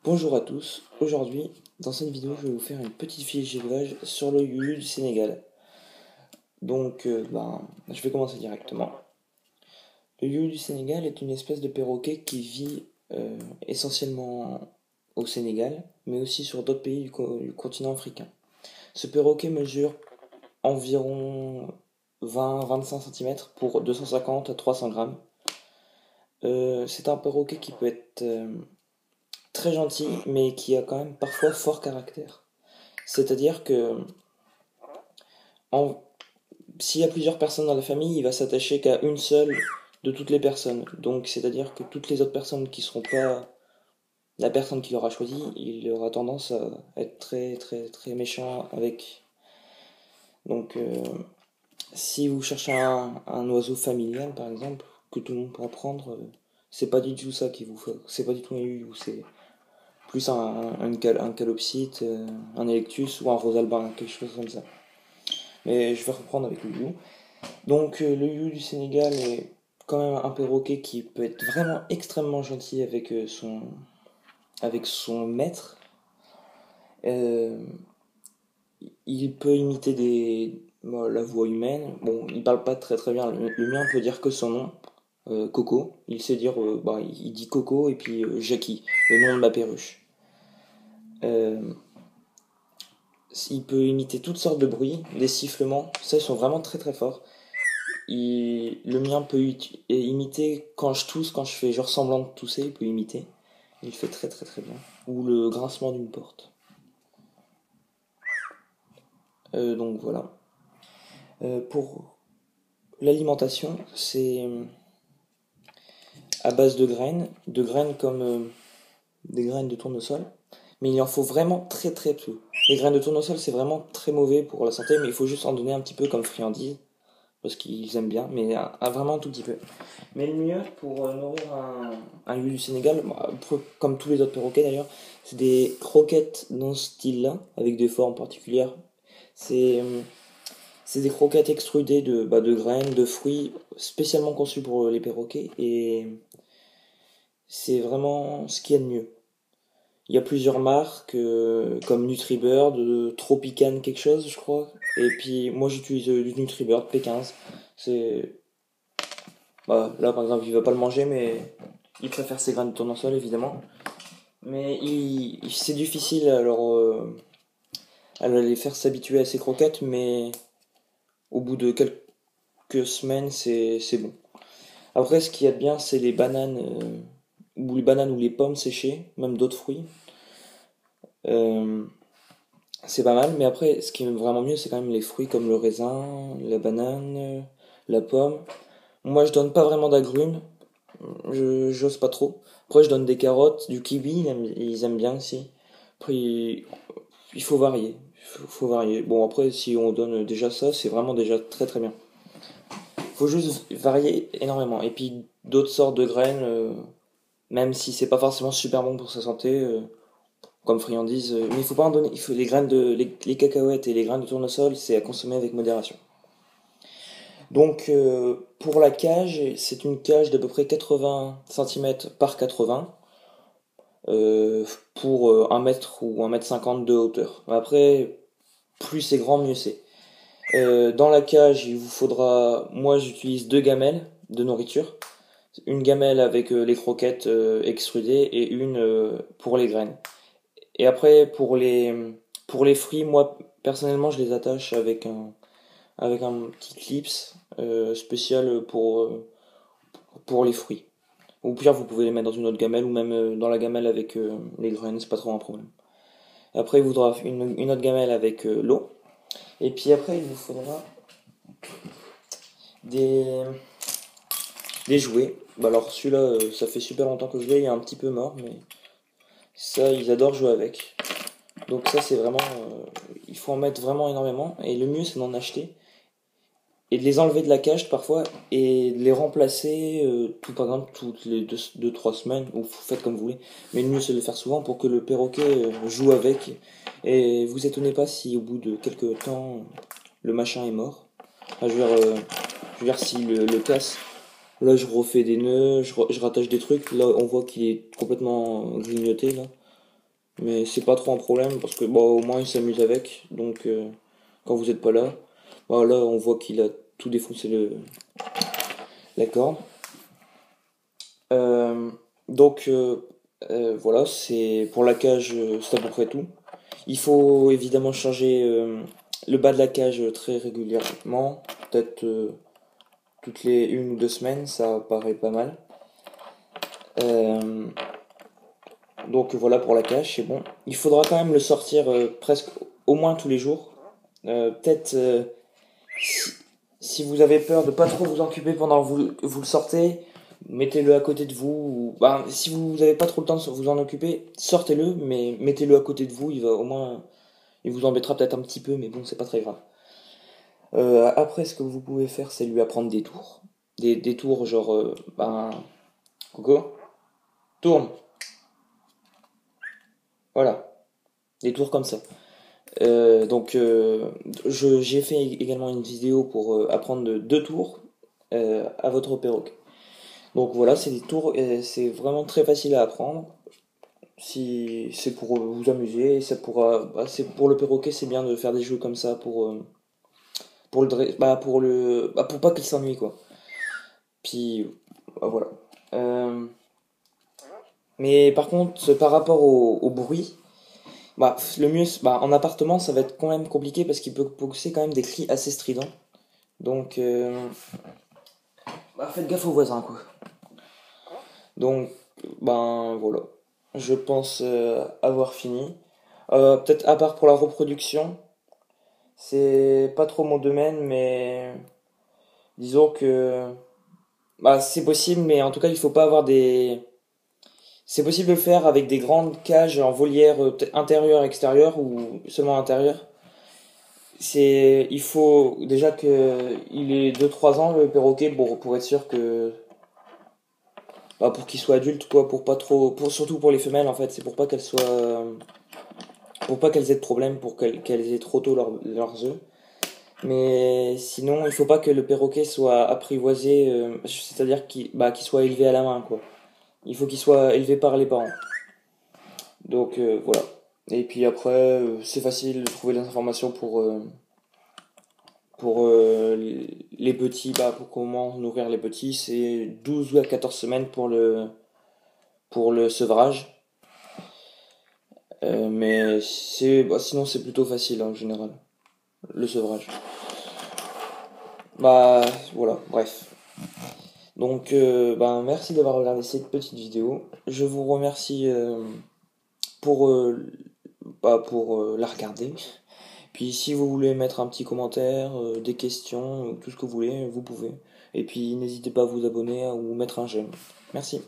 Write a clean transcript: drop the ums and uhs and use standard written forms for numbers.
Bonjour à tous, aujourd'hui dans cette vidéo je vais vous faire une petite fiche d'élevage sur le UU du Sénégal. Donc je vais commencer directement. Le UU du Sénégal est une espèce de perroquet qui vit essentiellement au Sénégal, mais aussi sur d'autres pays du continent africain. Ce perroquet mesure environ 20-25 cm pour 250 à 300 grammes. C'est un perroquet qui peut être très gentil, mais qui a quand même parfois fort caractère. C'est-à-dire que en- s'il y a plusieurs personnes dans la famille, il va s'attacher qu'à une seule de toutes les personnes. Donc c'est-à-dire que toutes les autres personnes qui ne seront pas la personne qu'il aura choisie, il aura tendance à être très très très méchant avec. Donc si vous cherchez un oiseau familial par exemple, que tout le monde pourra prendre, c'est pas du tout ça qui vous faut. C'est pas du tout un UU, c'est plus un calopsite, un electus ou un rosalbin, quelque chose comme ça. Mais je vais reprendre avec le you. Donc le you du Sénégal est quand même un perroquet qui peut être vraiment extrêmement gentil avec son maître. Euh, il peut imiter la voix humaine. Bon, il parle pas très très bien. Le mien peut dire que son nom, Coco. Il sait dire, il dit Coco et puis Jackie, le nom de ma perruche. Euh, il peut imiter toutes sortes de bruits, des sifflements. Ça, ils sont vraiment très très forts. Le mien peut imiter quand je tousse, quand je fais genre semblant de tousser, il peut imiter. Il fait très très très bien. Ou le grincement d'une porte. Donc voilà. Pour l'alimentation, c'est à base de graines comme des graines de tournesol. Mais il en faut vraiment très très peu. Les graines de tournesol, c'est vraiment très mauvais pour la santé, mais il faut juste en donner un petit peu comme friandise, parce qu'ils aiment bien, mais vraiment un tout petit peu. Mais le mieux pour nourrir un lieu du Sénégal, comme tous les autres perroquets d'ailleurs, c'est des croquettes dans ce style-là, avec des formes particulières. C'est c'est des croquettes extrudées de graines, de fruits, spécialement conçues pour les perroquets, et c'est vraiment ce qu'il y a de mieux. Il y a plusieurs marques, comme Nutribird, Tropican quelque chose, je crois. Et puis moi j'utilise du Nutribird P15. C'est là par exemple il va pas le manger, mais il préfère ses graines de tournesol évidemment. Mais c'est difficile à les faire s'habituer à ces croquettes, mais au bout de quelques semaines c'est bon. Après ce qu'il y a de bien c'est les bananes ou les pommes séchées, même d'autres fruits. Euh, c'est pas mal, mais après, ce qui est vraiment mieux, c'est quand même les fruits comme le raisin, la banane, la pomme. Moi, je donne pas vraiment d'agrumes, j'ose pas trop. Après, je donne des carottes, du kiwi, ils aiment bien aussi. Après, il faut varier. Faut varier. Bon, après, si on donne déjà ça, c'est vraiment déjà très très bien. Faut juste varier énormément. Et puis, d'autres sortes de graines, même si c'est pas forcément super bon pour sa santé, comme friandise. Mais il faut pas en donner. Il faut les cacahuètes et les graines de tournesol, c'est à consommer avec modération. Donc pour la cage, c'est une cage d'à peu près 80 cm par 80 pour 1 mètre ou 1,50 m de hauteur. Après, plus c'est grand, mieux c'est. Dans la cage, il vous faudra. Moi, j'utilise deux gamelles de nourriture. Une gamelle avec les croquettes extrudées et une pour les graines. Et après, pour les fruits, moi, personnellement, je les attache avec un petit clips spécial pour les fruits. Ou pire, vous pouvez les mettre dans une autre gamelle ou même dans la gamelle avec les graines, c'est pas trop un problème. Après, il vous faudra une autre gamelle avec l'eau. Et puis après, il vous faudra des, des jouets. Bah alors, celui-là, ça fait super longtemps que je l'ai, il est un petit peu mort, mais ça, ils adorent jouer avec. Donc ça c'est vraiment, il faut en mettre vraiment énormément et le mieux c'est d'en acheter et de les enlever de la cage parfois et de les remplacer par exemple toutes les 2-3 semaines ou vous faites comme vous voulez. Mais le mieux c'est de le faire souvent pour que le perroquet joue avec et vous étonnez pas si au bout de quelques temps le machin est mort. Enfin, je veux dire si le casse. Là je refais des nœuds, je rattache des trucs. Là on voit qu'il est complètement grignoté là. Mais c'est pas trop un problème parce que bon, au moins il s'amuse avec. Donc quand vous êtes pas là, bah, là on voit qu'il a tout défoncé la corde. Euh, donc voilà, c'est pour la cage, c'est à peu près tout. Il faut évidemment changer le bas de la cage très régulièrement, peut-être toutes les 1 ou 2 semaines, ça paraît pas mal. Euh, donc voilà pour la cage, c'est bon. Il faudra quand même le sortir presque au moins tous les jours. Peut-être si, si vous avez peur de pas trop vous occuper pendant que vous le sortez, mettez-le à côté de vous. Bah, si vous n'avez pas trop le temps de vous en occuper, sortez-le, mais mettez-le à côté de vous. Il va au moins, il vous embêtera peut-être un petit peu, mais bon, c'est pas très grave. Après, ce que vous pouvez faire, c'est lui apprendre des tours. Des tours genre, Coco, tourne. Voilà, des tours comme ça. J'ai fait également une vidéo pour apprendre 2 tours à votre perroquet. Donc voilà, c'est des tours, c'est vraiment très facile à apprendre. Si c'est pour vous amuser, c'est pour le perroquet, c'est bien de faire des jeux comme ça pour pas qu'il s'ennuie quoi. Puis voilà. Euh, mais par contre, par rapport au bruit, le mieux, en appartement, ça va être quand même compliqué parce qu'il peut pousser quand même des cris assez stridents. Donc, faites gaffe aux voisins, quoi. Donc, voilà. Je pense avoir fini. Peut-être à part pour la reproduction, c'est pas trop mon domaine, mais disons que c'est possible, mais en tout cas, il faut pas avoir des. C'est possible de le faire avec des grandes cages en volière intérieure, extérieure ou seulement intérieure. Il faut déjà que il ait 2 3 ans le perroquet pour être sûr que pour qu'il soit adulte quoi, pour pas trop, surtout pour les femelles en fait, c'est pour pas qu'elles aient de problème, pour qu'elles aient trop tôt leurs œufs. Mais sinon, il faut pas que le perroquet soit apprivoisé, c'est-à-dire qu'il soit élevé à la main quoi. Il faut qu'il soit élevé par les parents. Donc voilà. Et puis après, c'est facile de trouver des informations pour les petits, pour comment nourrir les petits, c'est 12 à 14 semaines pour le sevrage. Mais sinon c'est plutôt facile en général, le sevrage. Voilà, bref. Donc merci d'avoir regardé cette petite vidéo. Je vous remercie pour, la regarder. Puis si vous voulez mettre un petit commentaire, des questions, tout ce que vous voulez, vous pouvez. Et puis n'hésitez pas à vous abonner ou mettre un j'aime. Merci.